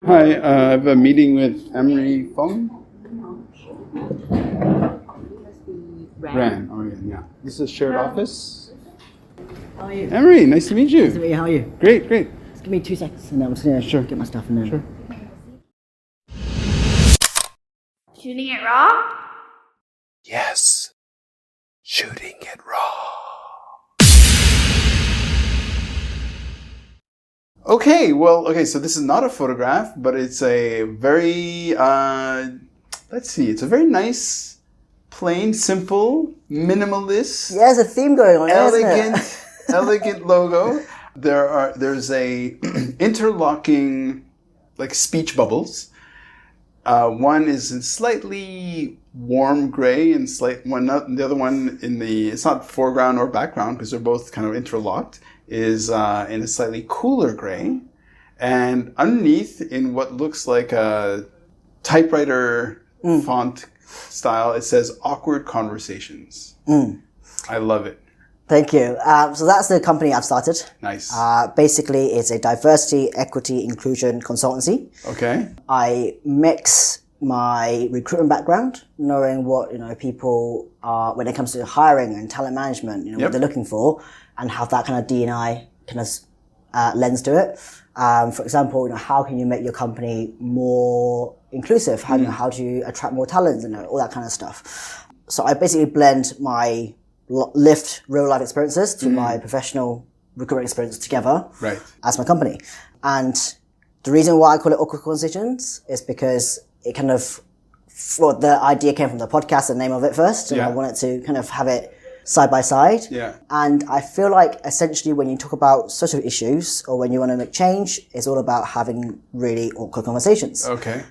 Hi, I have a meeting with Emery Fung. Ran. Oh yeah. This is a shared office. How are you? Emery, nice to meet you. Nice to meet you. How are you? Great. Just give me 2 seconds and I'm just gonna get my stuff and then. Sure. Shooting it raw? Yes. Shooting it raw. Okay, so this is not a photograph, but it's a very, it's a very nice, plain, simple, minimalist, Yeah, there's a theme going on here, isn't it? elegant logo. There's a interlocking, like speech bubbles. One is in slightly warm gray and the other one it's not foreground or background because they're both kind of interlocked, is in a slightly cooler gray. And underneath, in what looks like a typewriter font style, it says awkward conversations. I love it. Thank you. So that's the company I've started. Nice. Basically, it's a diversity, equity, inclusion consultancy. Okay. I mix my recruitment background, knowing what people are when it comes to hiring and talent management, what they're looking for, and have that kind of D&I kind of lens to it. For example, how can you make your company more inclusive? How do you attract more talent? All that kind of stuff. So I basically blend my lived real life experiences to my professional recruitment experience together as my company. And the reason why I call it Awkward Conversations is because it kind of, the idea came from the podcast, the name of it first, and I wanted to kind of have it side by side. Yeah. And I feel like essentially when you talk about social issues or when you want to make change, it's all about having really awkward conversations. Okay.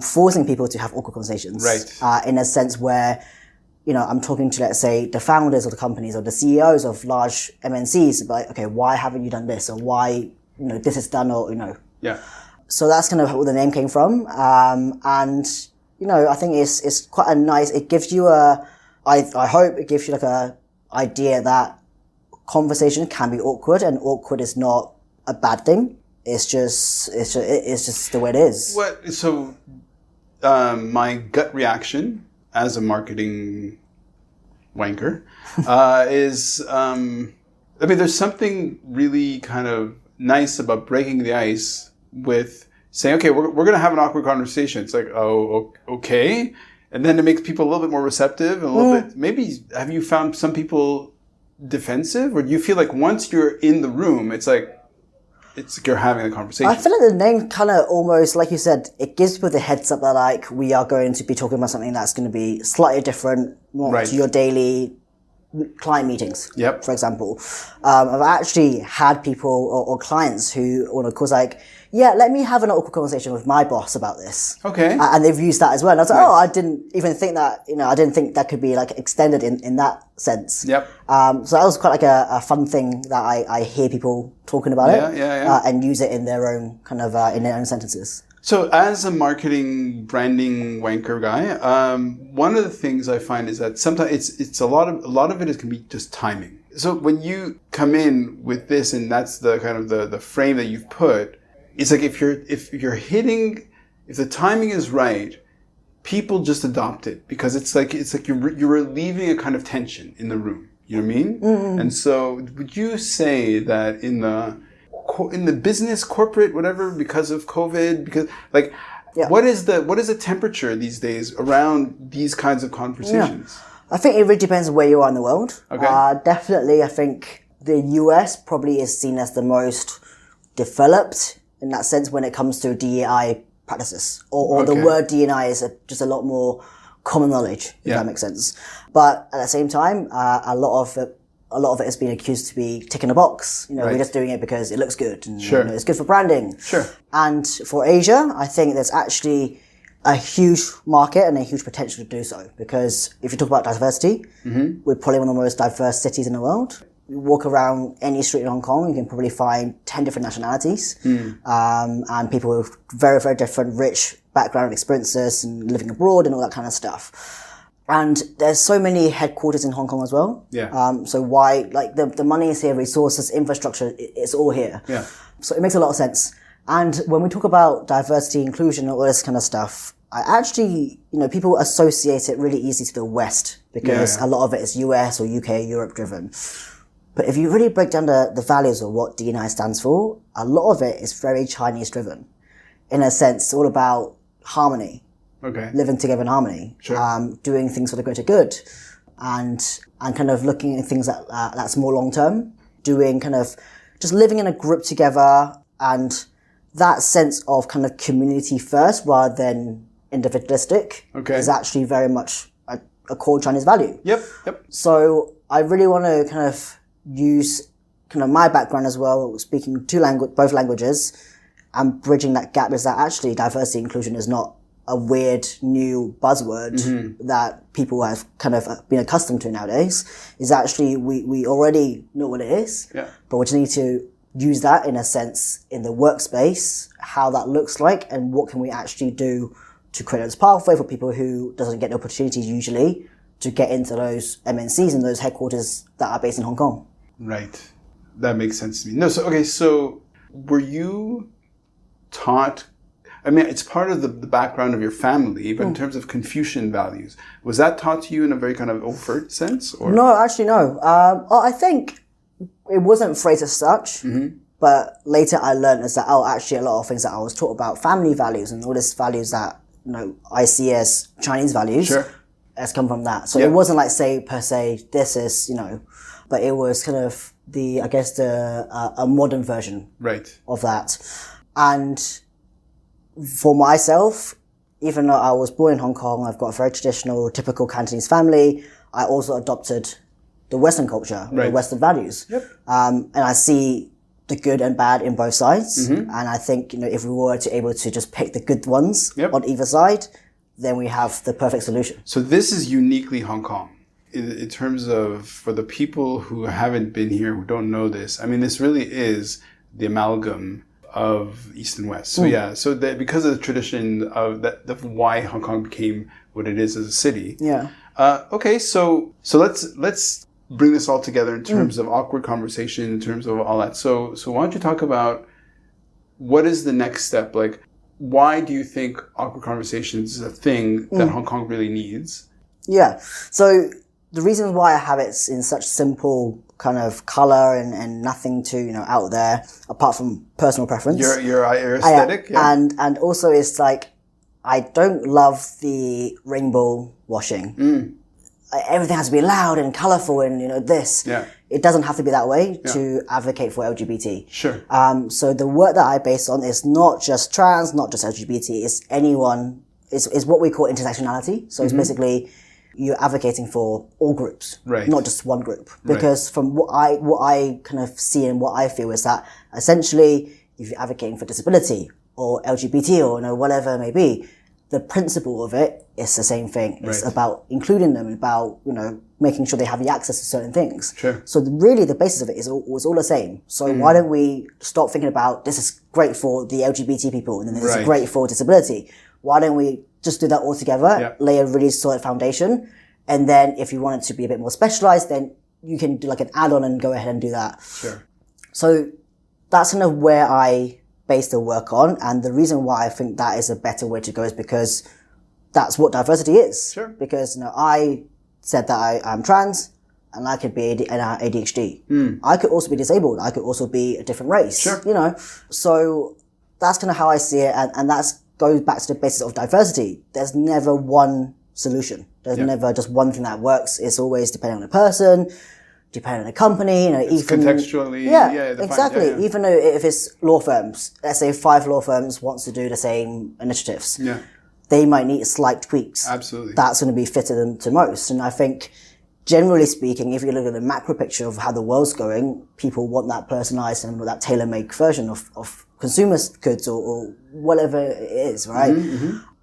Forcing people to have awkward conversations. Right. In a sense where, I'm talking to, let's say, the founders of the companies or the CEOs of large MNCs, like, okay, why haven't you done this? Or why, this is done or, Yeah. So that's kind of where the name came from. And, I think it's quite a nice, it gives you I hope it gives you like a idea that conversation can be awkward and awkward is not a bad thing. It's just the way it is. So, my gut reaction as a marketing wanker, is, there's something really kind of nice about breaking the ice with saying, okay, we're going to have an awkward conversation. It's like, oh, okay. And then it makes people a little bit more receptive and a little bit, maybe, have you found some people defensive? Or do you feel like once you're in the room, it's like you're having a conversation? I feel like the name kind of almost, like you said, it gives people the heads up that like we are going to be talking about something that's going to be slightly different to your daily client meetings. Yep. For example, I've actually had people or clients who, of course, like, yeah, let me have an awkward conversation with my boss about this. Okay. And they've used that as well. And I was like, I didn't even think that, I didn't think that could be like extended in that sense. Yep. So that was quite like a fun thing that I hear people talking about it. Yeah. And use it in their own kind of, in their own sentences. So as a marketing branding wanker guy, one of the things I find is that sometimes it's a lot of it can be just timing. So when you come in with this and that's the kind of the frame that you've put, it's like if the timing is right, people just adopt it because it's like you're relieving a kind of tension in the room. You know what I mean? Mm-hmm. And so would you say that in the business, corporate, whatever, because of COVID, what is the temperature these days around these kinds of conversations? Yeah. I think it really depends on where you are in the world. Okay. Definitely, I think the US probably is seen as the most developed in that sense when it comes to DEI practices, or the word DEI is just a lot more common knowledge, if that makes sense. But at the same time, a lot of it has been accused to be ticking a box. We're just doing it because it looks good and it's good for branding. Sure. And for Asia, I think there's actually a huge market and a huge potential to do so, because if you talk about diversity, we're probably one of the most diverse cities in the world. You walk around any street in Hong Kong, you can probably find 10 different nationalities, and people with very, very different, rich background and experiences and living abroad and all that kind of stuff. And there's so many headquarters in Hong Kong as well. Yeah. So why, like the money is here, resources, infrastructure, it's all here. Yeah. So it makes a lot of sense. And when we talk about diversity, inclusion, all this kind of stuff, I actually, people associate it really easy to the West because a lot of it is US or UK, Europe driven. But if you really break down the values of what D&I stands for, a lot of it is very Chinese driven. In a sense, it's all about harmony. Okay. Living together in harmony. Sure. Doing things for the greater good. And kind of looking at things that's more long term. Doing kind of just living in a group together and that sense of kind of community first rather than individualistic is actually very much a core Chinese value. Yep. So I really want to kind of use kind of my background as well, speaking both languages, and bridging that gap is that actually diversity inclusion is not a weird new buzzword that people have kind of been accustomed to nowadays. Is actually we already know what it is, but we just need to use that in a sense in the workspace, how that looks like, and what can we actually do to create this pathway for people who doesn't get the opportunities usually to get into those MNCs and those headquarters that are based in Hong Kong. Right. That makes sense to me. So were you taught, I mean, it's part of the background of your family, but in terms of Confucian values, was that taught to you in a very kind of overt sense? Or? No, actually no. I think it wasn't phrased as such, but later I learned is that, actually a lot of things that I was taught about family values and all these values that, I see as Chinese values has come from that. So it wasn't like per se, this is, but it was kind of a modern version of that. And for myself, even though I was born in Hong Kong, I've got a very traditional, typical Cantonese family, I also adopted the Western culture, the Western values. And I see the good and bad in both sides. And I think, if we were to able to just pick the good ones on either side, then we have the perfect solution. So this is uniquely Hong Kong. In terms of, for the people who haven't been here, who don't know this, I mean, this really is the amalgam of East and West. So so because of the tradition of why Hong Kong became what it is as a city. So let's bring this all together in terms of awkward conversation, in terms of all that. So why don't you talk about what is the next step? Like, why do you think awkward conversations is a thing that Hong Kong really needs? Yeah. So the reason why I have it in such simple kind of color and nothing too, out there apart from personal preference. Your aesthetic? And also it's like, I don't love the rainbow washing. Everything has to be loud and colorful and, this. It doesn't have to be that way to advocate for LGBT. Sure. So the work that I base on is not just trans, not just LGBT, it's anyone, is what we call intersectionality. So it's basically you're advocating for all groups, not just one group. Because from what I kind of see and what I feel is that essentially if you're advocating for disability or LGBT or whatever it may be, the principle of it is the same thing. It's about including them, about, making sure they have the access to certain things. So really the basis of it is all the same. So why don't we stop thinking about this is great for the LGBT people and then this is great for disability. Why don't we just do that all together, lay a really solid foundation, and then if you want it to be a bit more specialized, then you can do like an add-on and go ahead and do that. So that's kind of where I base the work on, and the reason why I think that is a better way to go is because that's what diversity is. Because I said that I'm trans, and I could be ADHD. I could also be disabled. I could also be a different race. So that's kind of how I see it, and that's goes back to the basis of diversity. There's never one solution. There's never just one thing that works. It's always depending on the person, depending on the company, it's even contextually. Exactly. Even though if it's law firms, let's say 5 law firms wants to do the same initiatives. They might need slight tweaks. Absolutely. That's going to be fitted them to most. And I think, generally speaking, if you look at the macro picture of how the world's going, people want that personalized and that tailor-made version of consumer goods or whatever it is, right?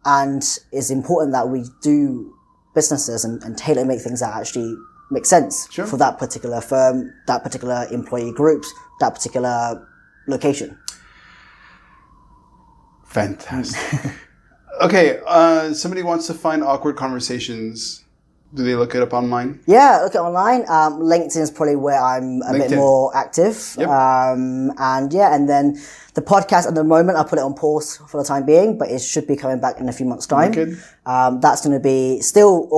And it's important that we do businesses and tailor-make things that actually make sense for that particular firm, that particular employee groups, that particular location. Fantastic. Okay, somebody wants to find awkward conversations. Do they look it up online? Yeah, look it online. LinkedIn is probably where I'm a bit more active. Yep. And then the podcast at the moment, I put it on pause for the time being, but it should be coming back in a few months' time. Wicked. That's going to be still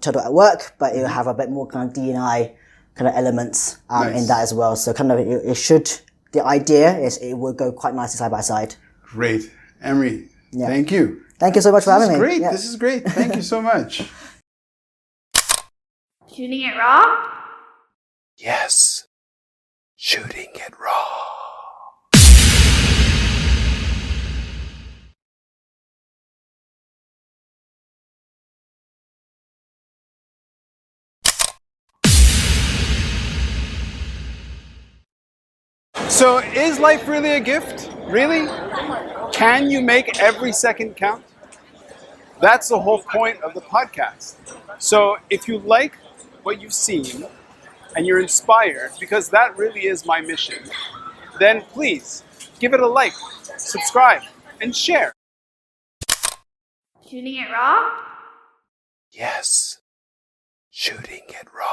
Turtle at work, but it'll have a bit more kind of D&I kind of elements in that as well. So kind of the idea is it will go quite nicely side by side. Great. Emery, thank you. Thank you so much for having me. Great. This is great. Thank you so much. Shooting it raw? Yes. Shooting it raw. So is life really a gift? Really? Can you make every second count? That's the whole point of the podcast. So if you like what you've seen and you're inspired, because that really is my mission, then please give it a like, subscribe, and share. Shooting it raw? Yes. Shooting it raw.